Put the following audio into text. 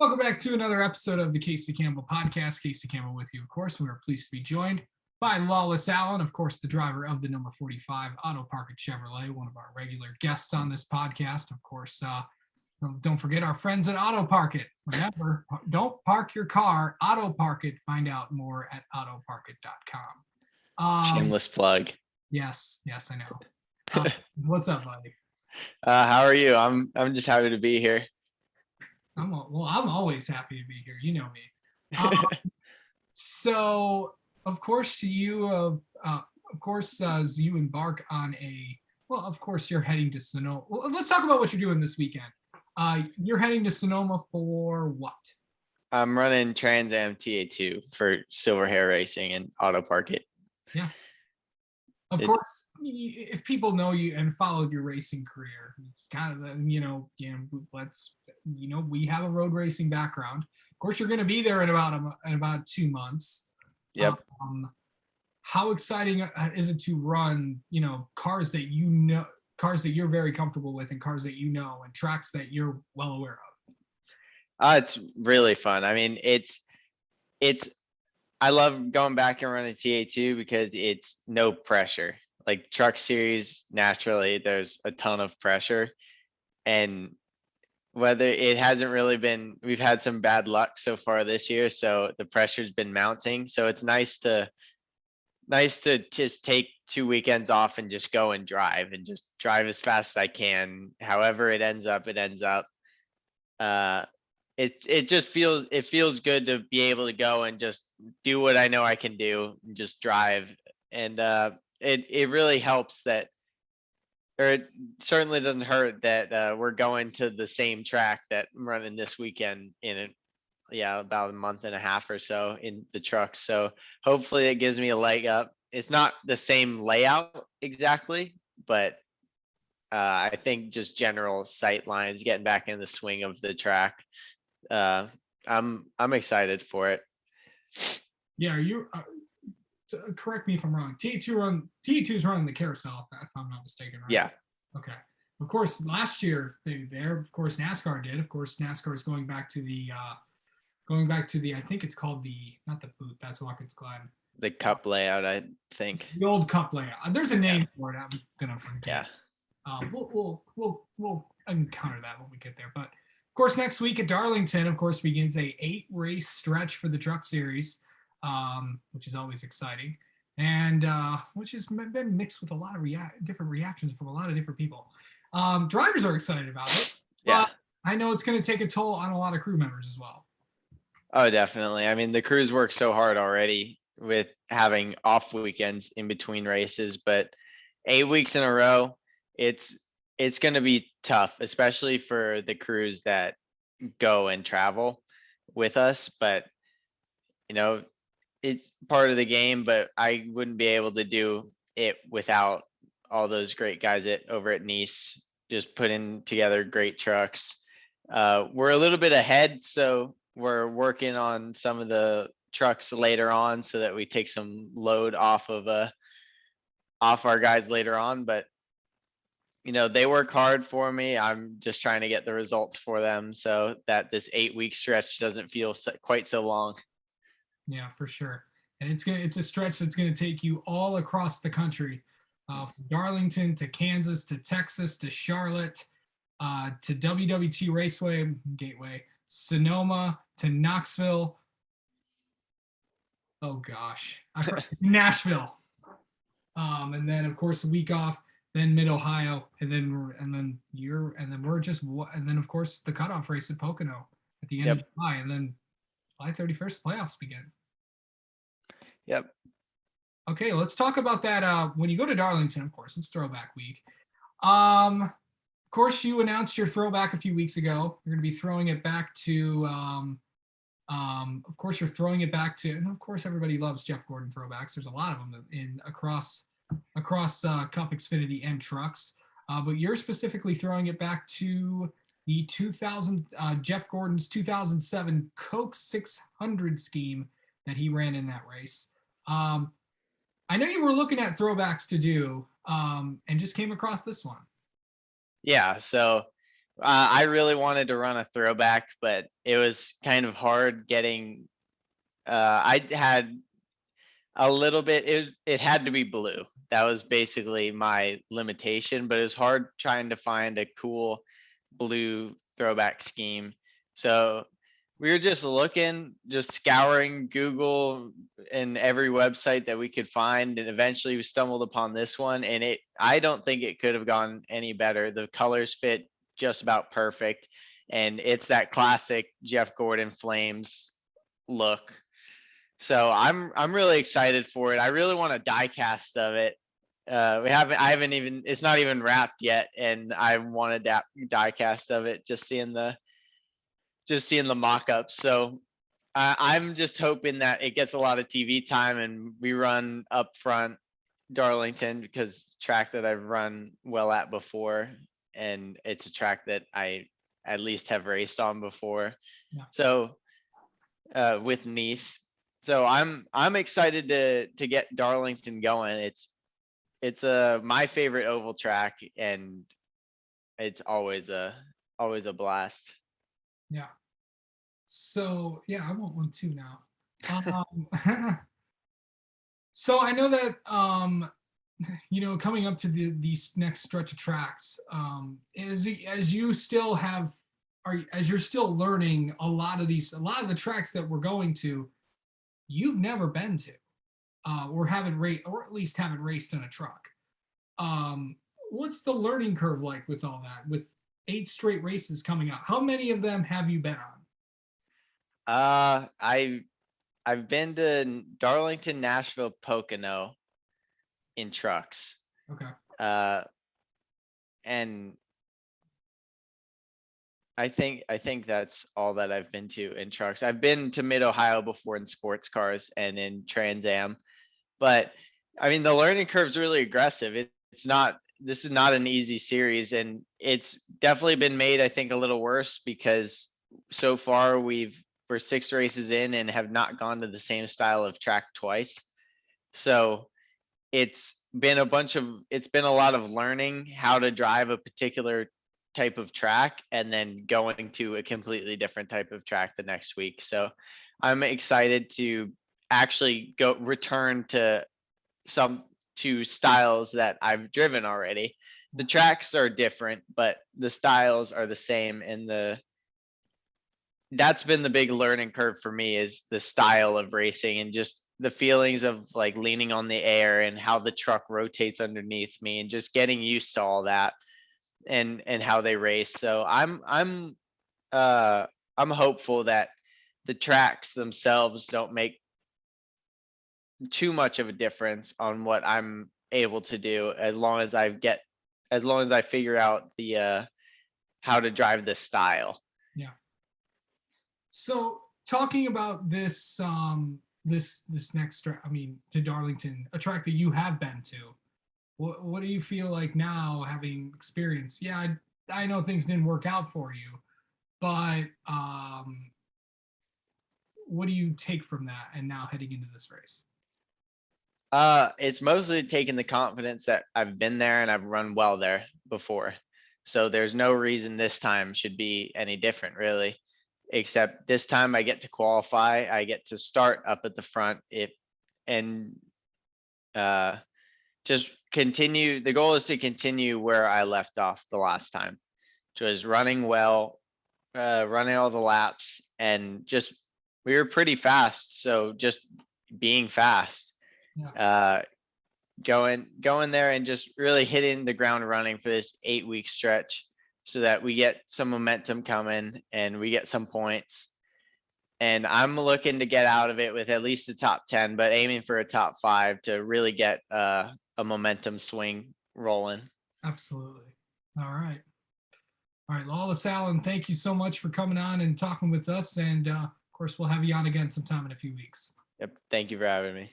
Welcome back to another episode of the Casey Campbell podcast. Casey Campbell with you, of course. We are pleased to be joined by Lawless Alan, of course, the driver of the number 45 Auto Park at Chevrolet, one of our regular guests on this podcast. Of course, don't forget our friends at Auto Park It. Remember, don't park your car, Auto Park It. Find out more at autoparkit.com. Shameless plug. Yes, I know. What's up, buddy? How are you? I'm just happy to be here. I'm always happy to be here. You know me. So, of course, as you embark on of course, you're heading to Sonoma. Well, let's talk about what you're doing this weekend. You're heading to Sonoma for what? I'm running Trans Am TA2 for Silver Hair Racing and Auto Park It. Yeah. Of course, if people know you and followed your racing career, it's kind of we have a road racing background. Of course, you're going to be there in about 2 months. Yep. How exciting is it to run, cars that you're very comfortable with, and cars that and tracks that you're well aware of? It's really fun. I mean, I love going back and running TA2 because it's no pressure. Like Truck Series, naturally, there's a ton of pressure. And whether it hasn't really been, we've had some bad luck so far this year. So the pressure's been mounting. So it's nice to just take 2 weekends off and just go and drive as fast as I can. However it ends up, it ends up. It feels good to be able to go and just do what I know I can do and just drive. And it really helps that, or it certainly doesn't hurt that we're going to the same track that I'm running this weekend in about a month and a half or so in the truck. So hopefully it gives me a leg up. It's not the same layout exactly, but I think just general sight lines, getting back in the swing of the track. I'm excited for it. Yeah, you correct me if I'm wrong. T2 is running the carousel, if I'm not mistaken, right? Yeah. Okay. Of course, last year of course NASCAR did. Of course, NASCAR is going back to the I think it's called not the boot. That's Watkins Glen. The Cup layout, I think. The old Cup layout. There's a name for it. I'm gonna forget. Yeah. We'll encounter that when we get there. But of course, next week at Darlington, of course, begins a 8-race stretch for the Truck Series, which is always exciting, and which has been mixed with a lot of different reactions from a lot of different people. Drivers are excited about it. Yeah. I know it's going to take a toll on a lot of crew members as well. Oh, definitely. I mean, the crews work so hard already with having off weekends in between races, but 8 weeks in a row, it's going to be tough, especially for the crews that go and travel with us. But it's part of the game, but I wouldn't be able to do it without all those great guys over at Nice just putting together great trucks. We're a little bit ahead, so we're working on some of the trucks later on so that we take some load off our guys later on. But they work hard for me. I'm just trying to get the results for them so that this 8-week stretch doesn't feel quite so long. Yeah, for sure. And it's a stretch that's going to take you all across the country, from Darlington to Kansas to Texas to Charlotte, to WWT Raceway Gateway, Sonoma to Knoxville. Oh gosh, Nashville. And then of course a week off, then Mid Ohio, and then of course the cutoff race at Pocono at the end of July, and then July 31st playoffs begin. Yep. Okay, let's talk about that. When you go to Darlington, of course, it's Throwback Week. Of course, you announced your throwback a few weeks ago. You're going to be throwing it back to. Of course, you're throwing it back to, and of course, everybody loves Jeff Gordon throwbacks. There's a lot of them across Cup, Xfinity, and trucks. But you're specifically throwing it back to the Jeff Gordon's 2007 Coke 600 scheme that he ran in that race. I know you were looking at throwbacks to do, and just came across this one. Yeah. So I really wanted to run a throwback, but it was kind of hard getting. I had a little bit. It had to be blue. That was basically my limitation, but it was hard trying to find a cool blue throwback scheme. So we were just looking, just scouring Google and every website that we could find, and eventually we stumbled upon this one. And I don't think it could have gone any better. The colors fit just about perfect, and it's that classic Jeff Gordon Flames look. So I'm really excited for it. I really want a die cast of it. I haven't even, it's not even wrapped yet, and I want a die cast of it. Just seeing the mock-ups. So I'm just hoping that it gets a lot of TV time and we run up front Darlington, because it's a track that I've run well at before, and it's a track that I at least have raced on before. Yeah. So with Nice. So I'm excited to get Darlington going. It's my favorite oval track, and it's always a blast. Yeah. So yeah, I want one too now. Um, so I know that coming up to these next stretch of tracks, as you still have, as you're still learning a lot of the tracks that we're going to, you've never been to, or haven't raced, or at least haven't raced in a truck. What's the learning curve like with all that? With 8 straight races coming up, how many of them have you been on? I've been to Darlington, Nashville, Pocono in trucks. Okay. And I think that's all that I've been to in trucks. I've been to Mid Ohio before in sports cars and in Trans Am, but I mean the learning curve's really aggressive. It's not, this is not an easy series, and it's definitely been made, I think, a little worse because so far we're 6 races in and have not gone to the same style of track twice. So it's been a lot of learning how to drive a particular type of track and then going to a completely different type of track the next week. So I'm excited to actually go return to some to styles that I've driven already. The tracks are different, but the styles are the same, and that's been the big learning curve for me, is the style of racing and just the feelings of like leaning on the air and how the truck rotates underneath me and just getting used to all that, and how they race. So I'm hopeful that the tracks themselves don't make too much of a difference on what I'm able to do, as long as I figure out the how to drive this style. Yeah. So talking about this next track, I mean, to Darlington, a track that you have been to, what do you feel like now, having experience? Yeah, I know things didn't work out for you, but what do you take from that and now heading into this race? It's mostly taking the confidence that I've been there and I've run well there before. So there's no reason this time should be any different, really. Except this time I get to qualify, I get to start up at the front, and uh just continue. The goal is to continue where I left off the last time, which was running well, running all the laps, and just we were pretty fast. So just being fast, Yeah. uh, going there and just really hitting the ground running for this 8-week stretch, so that we get some momentum coming and we get some points. And I'm looking to get out of it with at least a top 10, but aiming for a top 5 to really get a momentum swing rolling. Absolutely. All right. All right, Lawless Alan, thank you so much for coming on and talking with us. And of course, we'll have you on again sometime in a few weeks. Yep. Thank you for having me.